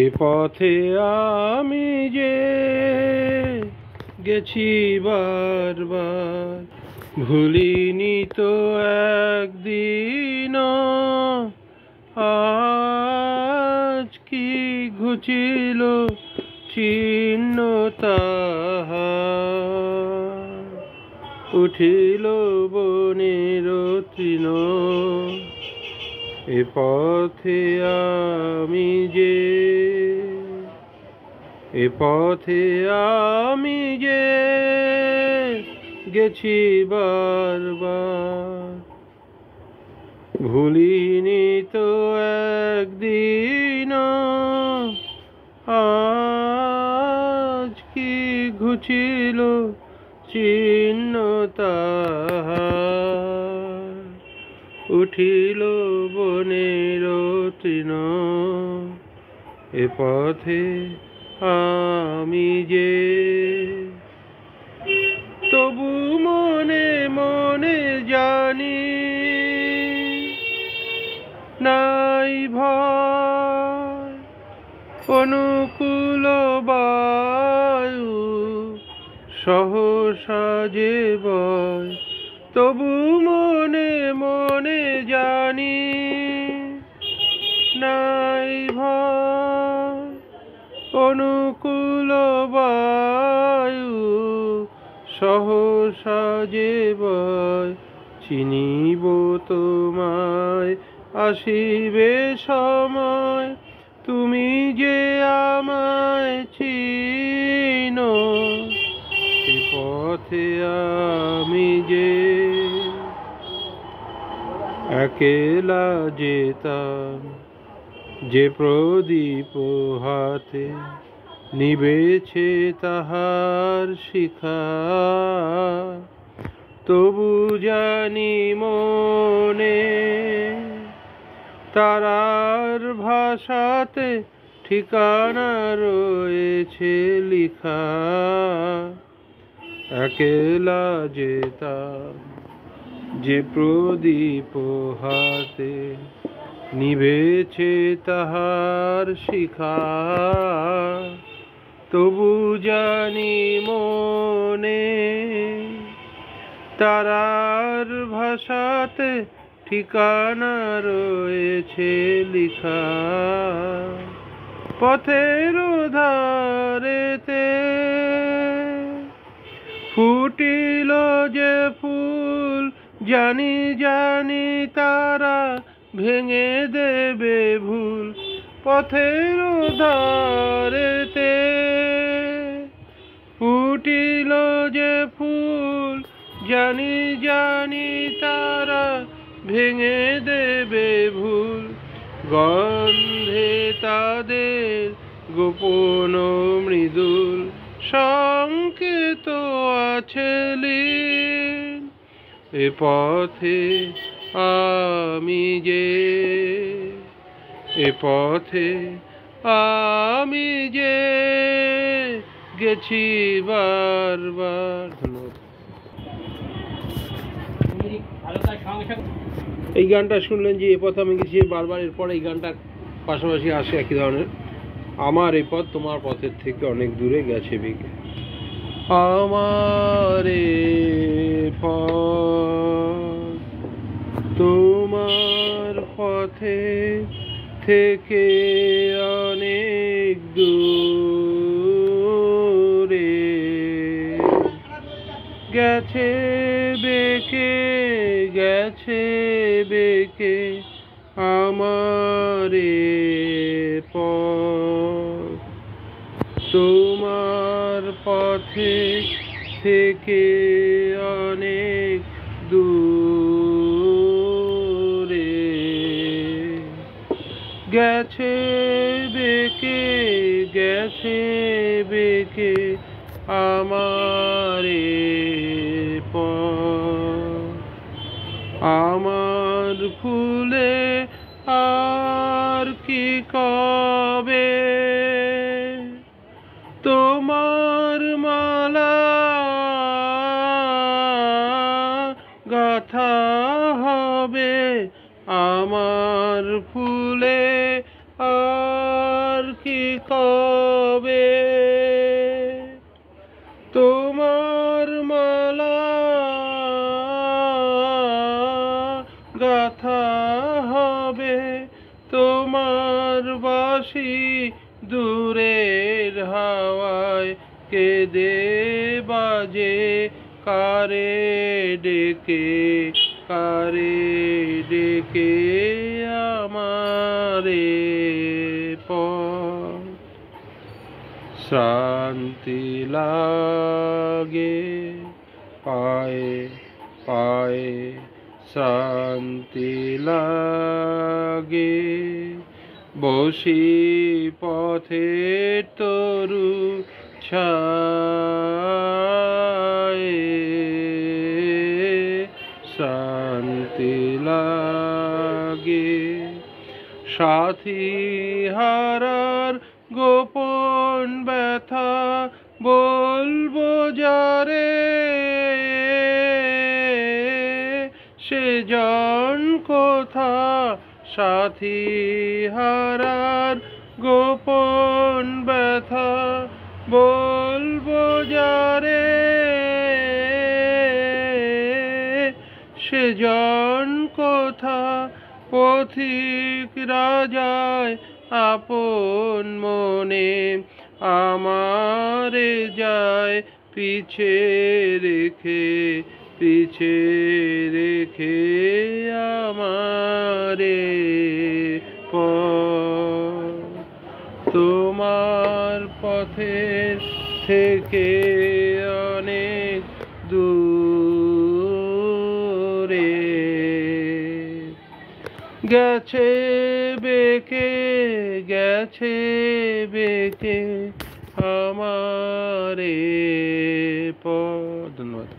এ পথে আমি যে গেছি বারবার, ভুলিনি তো একদিন। আজ কি ঘুচিল চিহ্ন তাহার, উঠিল বনের তৃণ। এ পথে আমি যে, এ পথে আমি যে গেছি বারবার, ভুলিনি তো একদিন। আজ কি ঘুচিল চিহ্ন তাহার, উঠিল বনের তৃণ। এ পথে আমি যে, তবু মনে মনে জানি নাই ভয়, অনুকূল বায়ু সহসা যে বয়। তবু মনে মনে জানি নাই ভয়, অনুকূল বায়ু সহসা যে বয়। চিনিব তোমায় আসিবে সময়, তুমি যে আমায় চিনো। এ পথে আমি যে একেলা যেতাম, যে প্রদীপ হাতে নিবেছে তাহার শিখা। তবু জানি মনে তারার ভাষাতে ঠিকানা রয়েছে লিখা। একেলা যেতাম, যে প্রদীপ হাতে নিভেছে তাহার শিখা। তবু জানি মনে তারার ভাষাতে ঠিকানা রয়েছে লিখা। পথের ধারেতে ফুটিল যে ফুল, জানি জানি তারা ভেঙে দেবে ভুল। পথের ধারেতে ফুটিল যে ফুল, জানি জানি তারা ভেঙে দেবে ভুল। গন্ধে তাদের গোপন মৃদুল সংকেত আছে লীন। এ পথে আমি যে, এ পথে আমি যে গেছি বারবার। ধন্যবাদ। এই গানটা শুনলেন যে এ পথে আমি গেছি বারবার, এরপরে এই গানটার পাশাপাশি আসে একই ধরনের, আমার এ পথ তোমার পথের থেকে অনেক দূরে গেছে বিকে। আমার এ পথ তোমার পথে থেকে অনেক দূরে গেছে বেকে, গেছে বেকে আমার এ পথ। তোমার পথে থেকে অনেক দূরে গেছে বেকে, গেছে বেকে আমার এ পথ। আমার ফুলে আর কি কবে তোমার মালা গাথা হবে। আমার ফুলে আর কবে তোমার মালা গাথা হবে, তোমার বাঁশি দূরের হাওয়ায় কেঁদে বাজে, কারে ডেকে আমারে পর। শান্তি লাগে পায়ে পায়ে, শান্তি লাগে বসি পথে তরু ছায়ে, শান্তি লাগে সাথী হারার গোপন ব্যথা বলবো যারে, সে জন কোথা সাথী হারার গোপন ব্যথা বলবো যারে, সে জন কোথা পথিক রাজায় আপন মনে আমারে যায় পিছে রেখে আমারে পর। তোমার পথের থেকে অনেক দূরে গেছে বেঁকে আমারে পথ। ধন্যবাদ।